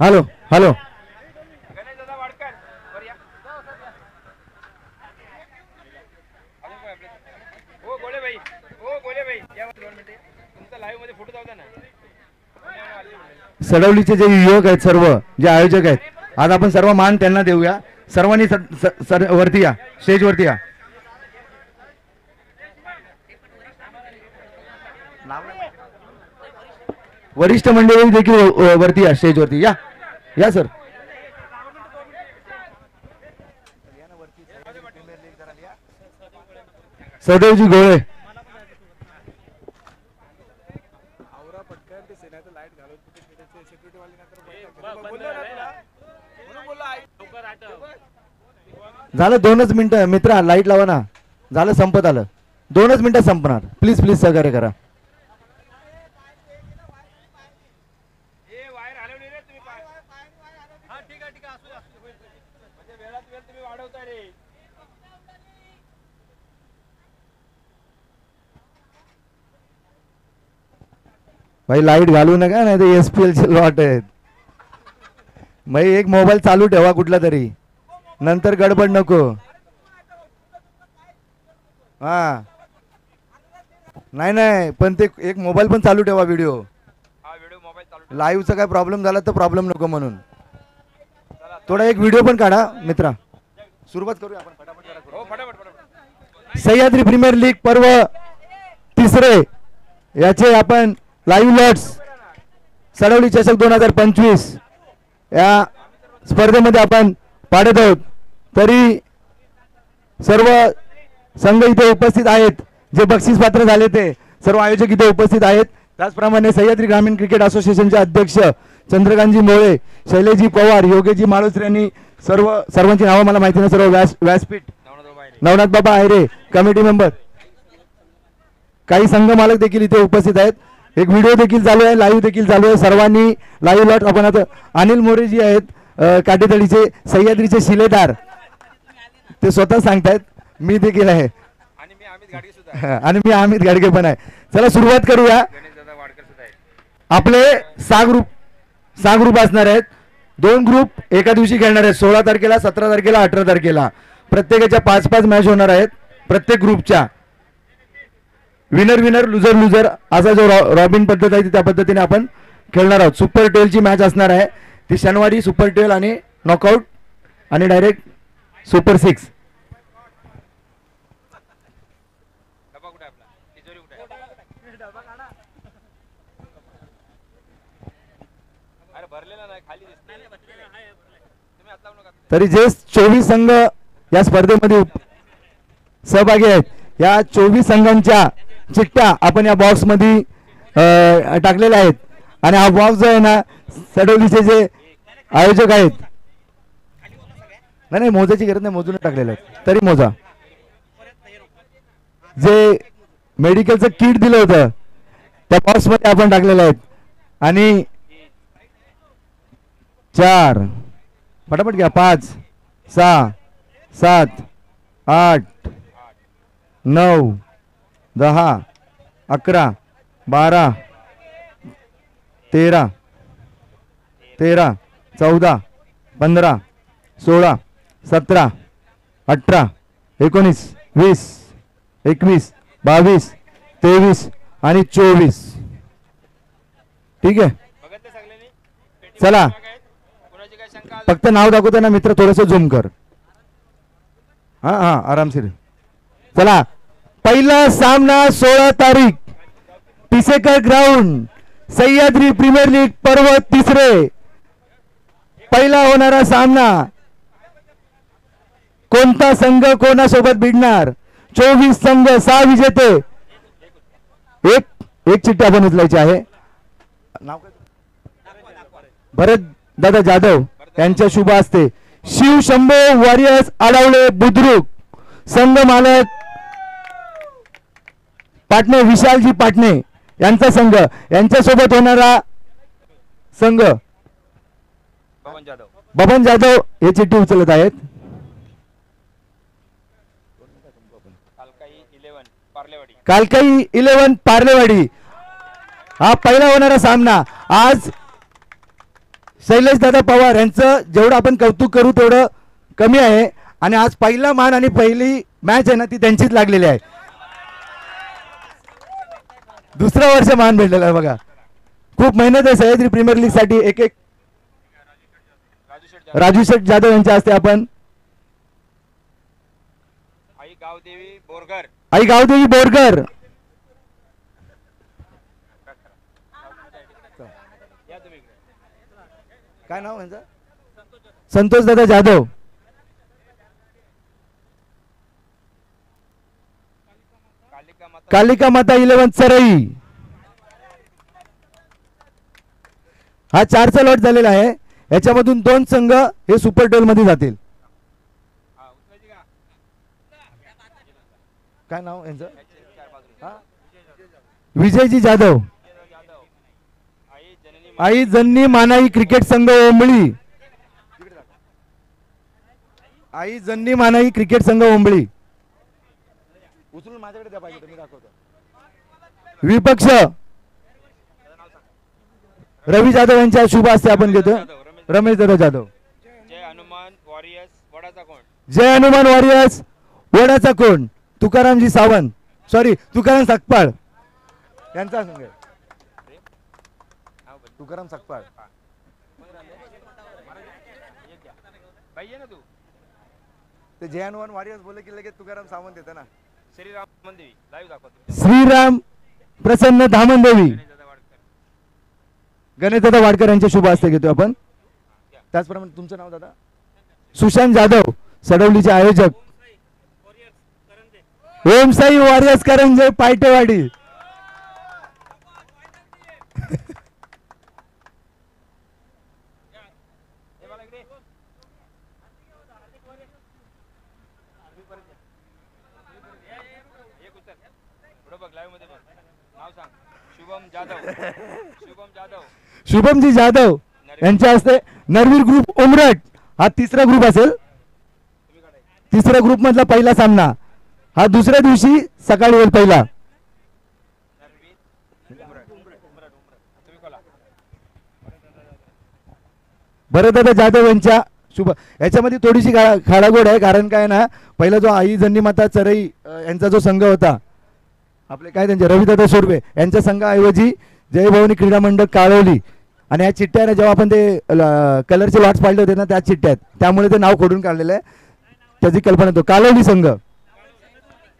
Hello hello सडवलीचे जे युवक आहेत सर्व जे आयोजक आहेत आज आपण सर्व मान त्यांना देऊया सर्वांनी वरती या स्टेज वरती या वरिष्ठ मंडळी देखील वरती या स्टेज वरती या या सर सदैवजी गोळे झालं 2च मिनिटं मित्रा लाईट लावा ना झालं संपत आलं 2च मिनिटात संपणार प्लीज प्लीज सहकार्य करा भाई लाईट घालू नका नाही तर SPL चे लॉट आहेत भाई एक मोबाईल चालू ठेवा कुठला तरी नंतर गडबड नको हा नाही नाही पण ते एक मोबाईल पण चालू ठेवा व्हिडिओ लाईव्हचा काय प्रॉब्लेम झाला तर प्रॉब्लेम नको म्हणून थोडा एक व्हिडिओ पण काढा मित्रा सुरुवात करूया आपण फटाफट सह्याद्री प्रीमियर लीग पर्व तिसरे याचे आपण लाईव्ह लॉट्स सडवली चषक 2025 या स्पर्धेमध्ये आपण पाडत आहोत तरी सर्व संघ इथे उपस्थित आहेत जे बक्षीस पात्र झाले ते सर्व आयोजक इथे उपस्थित आहेत त्याचप्रमाणे सह्याद्री ग्रामीण क्रिकेट असोसिएशनचे अध्यक्ष चंद्रकांतजी मोळे शैलेशजी पवार योगेशजी माळुसरे यांनी सर्वांची नावं मला माहिती नाही सर्व व्यासपीठ नवनाथ बाबा आहेरे कमिटी मेंबर काही संघ मालक देखील इथे उपस्थित आहेत एक व्हिडिओ देखील चालू आहे लाईव्ह देखील चालू आहे सर्वांनी लाईव्ह लॉट आपण आता अनिल मोरे जी आहेत काटेतळीचे सह्याद्रीचे शिलेदार ते स्वतः सांगतायत मी देखील आहे आणि मी अमित गाडगे पण आहे चला सुरुवात करूया आपले 6 ग्रुप असणार आहेत 2 ग्रुप एका दिवशी खेळणार आहेत 16 तारखेला 17 तारखेला 18 तारखेला प्रत्येकाच्या 5-5 मॅच होणार आहेत प्रत्येक ग्रुपच्या विनर लुजर असा जो रॉबिन पद्धत आहे त्या पद्धतीने आपण खेळणार आहोत सुपर 12 ची मॅच असणार आहे ती शनिवारी सुपर 12 आणि नॉकआउट आणि डायरेक्ट सुपर 6 तरी जे 24 संघ या स्पर्धेमध्ये सहभागी आहेत या 24 संघांच्या चिठ्ठ्या आपण या बॉक्स मध्ये टाकलेल्या आहेत आणि हा बॉक्स जो आहे ना सडोलीचे जे आयोजक आहेत नाही मोजायची गरज नाही मोजून टाकलेलं आहे तरी मोजा जे मेडिकलचं किट दिलं होतं त्या बॉक्स मध्ये आपण टाकलेलं आहेत आणि 4 फटाफट घ्या 5 6 7 8 9 10 11 12 13 14 15 16 17 18 19 20 21 22 23 आणि 24 ठीक आहे चला फक्त नाव दाखवताना मित्र थोडस झूम कर हा आरामशीर चला पहिला सामना 16 तारीख पिसेकर ग्राउंड सह्याद्री प्रीमियर लीग पर्व तिसरे पहिला होणारा सामना कोणता संघ कोणासोबत भिडणार 24 संघ 6 विजेते एक चिठ्ठी आपण उचलायची आहे भरत दादा जाधव यांच्या शुभ हस्ते शिव शंभो वॉरियर्स आडावले बुद्रुक संघ मालक पाटणे विशालजी पाटणे यांचा संघ यांच्यासोबत होणारा संघ बबन जाधव हे चिठ्ठी उचलत आहेत कालकाई 11 पार्लेवाडी हा पहिला होणारा सामना. आज शैलेश दादा पवार यांचं जेवढं आपण कौतुक करू तेवढं कमी आहे. आणि आज पहिला मान आणि पहिली मॅच आहे ना ती त्यांचीच लागलेली आहे. दुसरं वर्ष मान भेटलेला आहे बघा. खूप मेहनत आहे सह्याद्री प्रीमियर लीग साठी. एक एक राजू शेठ जाधव यांच्या हस्ते आपण आई गावदेवी बोरगर काय नाव यांचं संतोष दादा जाधव. कालिका माता 11 चरई. हा 4चा लॉट झालेला आहे. याच्यामधून 2 संघ हे सुपर टेल मध्ये जातील. काय नाव यांचं विजयजी जाधव. आई जन्नी मानाई क्रिकेट संघ ओंबळी. आई जन्नी मानाई क्रिकेट संघ ओंबळी. उचलून माझ्याकडे द्या पाहिजे मी दाखवतो. विपक्ष रवी जाधव यांच्या शुभ हस्ते आपण घेतो. रमेश दादा जाधव. जय हनुमान वॉरियर्स वडाचा कोण तुकारामजी सावंत सॉरी तुकाराम सकपाळ यांचा संघ. तुकाराम सकपाळ ते जय हनुमान वॉरियर्स बोले की लगेच तुकाराम सावंत येतं ना. श्रीराम प्रसन्न धामणदेवी गणेशदादा वाडकर यांच्या शुभ हस्ते घेतो आपण. त्याचप्रमाणे तुमचं नाव दादा सुशांत जाधव सडवलीचे आयोजक. ओमसाई वॉरियर्स करंजे पायटेवाडी. शुभमजी जाधव यांच्या हस्ते नरवीर ग्रुप उमरट हा 3रा ग्रुप असेल. 3ऱ्या ग्रुप मधला पहिला सामना हा दुसऱ्या दिवशी सकाळी होईल पहिला. भरतदादा जाधव यांच्या शुभ. याच्यामध्ये थोडीशी खाडागोड आहे कारण काय ना पहिला जो आई जन्नी माता चरई यांचा जो संघ होता आपले काय त्यांचे रविदादा सुर्वे यांच्या संघाऐवजी जय भवानी क्रीडा मंडळ काळवली. आणि या चिठ्ठ्या ना जेव्हा आपण ते कलरचे लॉट्स पाळले होते ना त्या चिठ्ठ्या आहेत त्यामुळे ते नाव खोडून काढलेलं आहे. त्याची कल्पना तो कालवली संघ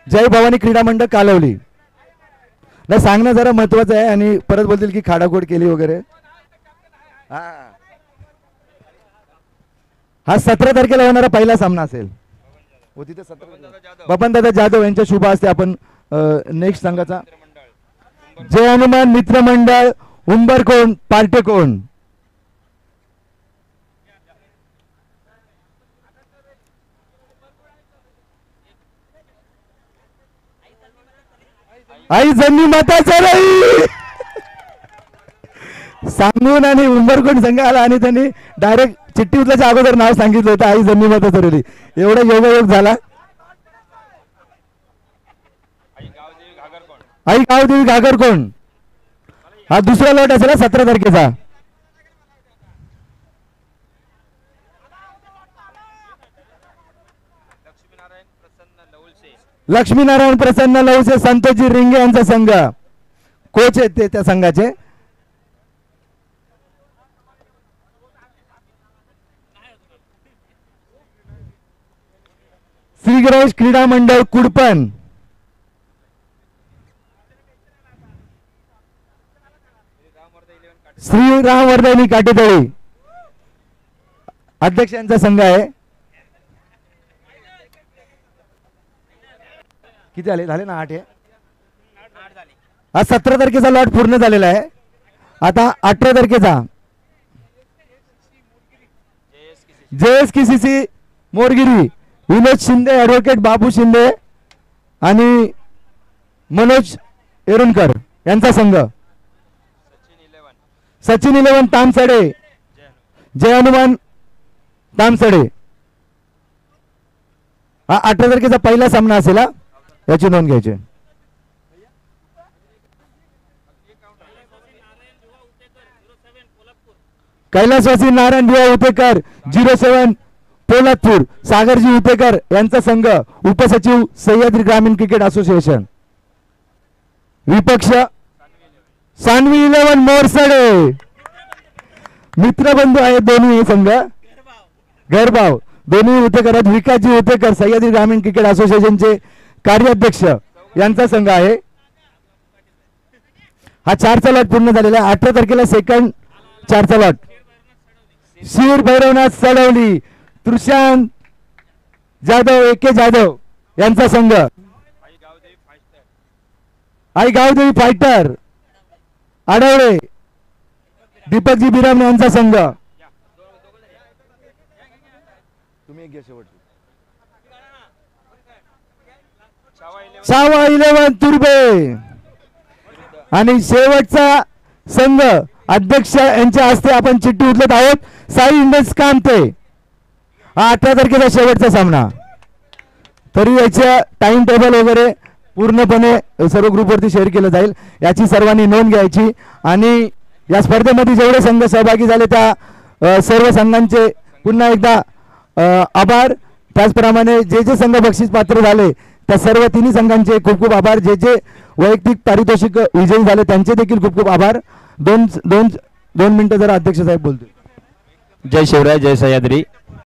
जय भवानी क्रीडा मंडळ कालवली. नाही सांगणं जरा महत्वाचं आहे आणि परत बोलतील की खाडाखोड केली वगैरे. हा 17 तारखेला होणारा पहिला सामना असेल. बबनदादा जाधव यांच्या शुभ हस्ते आपण नेक्स्ट संघाचा जय हनुमान मित्र मंडळ उंबरकोण पार्टेकोण. आई जन्नी माता चरई सांगून आणि उंबरकोण संघ आला आणि त्यांनी डायरेक्ट चिठ्ठी उचलायच्या अगोदर नाव सांगितलं होतं आई जन्नी माता चरई. एवढा योगायोग झाला. आई गावदेवी घागरकोण हा दुसरा लॉट असेल 17 तारखेचा. लक्ष्मीनारायण प्रसन्न लवसे संतोषजी रिंगे यांचा संघ कोच आहेत ते त्या संघाचे. श्री गणेश क्रीडा मंडळ कुडपण. श्री रामवर्धनी काटेतळी अध्यक्ष यांचा संघ आहे. किती आले झाले ना 8 आहे. हा 17 तारखेचा लॉट पूर्ण झालेला आहे. आता 18 तारखेचा JSKCC मोरगिरी विनोद शिंदे ॲडव्होकेट बाबू शिंदे आणि मनोज एरुणकर यांचा संघ. सचिन 11 तामसडे जय हनुमान तामसडे. हा 18 तारखेचा पहिला सामना असेल. याची नोंद घ्यायची. कैलासवासी नारायण बुवा उतेकर 07 पोलादपूर, सागरजी उतेकर यांचा संघ, उपसचिव सह्याद्री ग्रामीण क्रिकेट असोसिएशन. विपक्ष सानवी 11 मोरसडे, मित्रबंधू आहेत दोन्ही संघ, गरबाव दोन्ही उतेकर आहेत. विकासजी उतेकर सह्याद्री ग्रामीण क्रिकेट असोसिएशनचे कार्याध्यक्ष यांचा संघ आहे. हा 4चा लॉट पूर्ण झालेला आहे. 18 तारखेला सेकंड 4चा लॉट. शिर भैरवनाथ सडवली, तृषांत जाधव, एके जाधव यांचा संघ. आई गावदेवी फायटर आडवळे, दीपकजी बिराम यांचा संघ. छावा 11 तुर्बे आणि शेवटचा संघ अध्यक्ष यांच्या हस्ते आपण चिठ्ठी उचलत आहोत. साई इंडस कामते. हा 18 तारखेचा शेवटचा सामना. तरी याच्या टाइम टेबल वगैरे पूर्णपणे सर्व ग्रुपवरती शेअर केलं जाईल, याची सर्वांनी नोंद घ्यायची. आणि या स्पर्धेमध्ये जेवढे संघ सहभागी झाले त्या सर्व संघांचे पुन्हा एकदा आभार. त्याचप्रमाणे जे जे संघ बक्षीस पात्र झाले त्या सर्व तिन्ही संघांचे खूप खूप आभार. जे जे वैयक्तिक पारितोषिक विजयी झाले त्यांचे देखील खूप खूप आभार. दोन मिनिटं जरा अध्यक्ष साहेब बोलतील. जय शिवराय, जय सह्याद्री.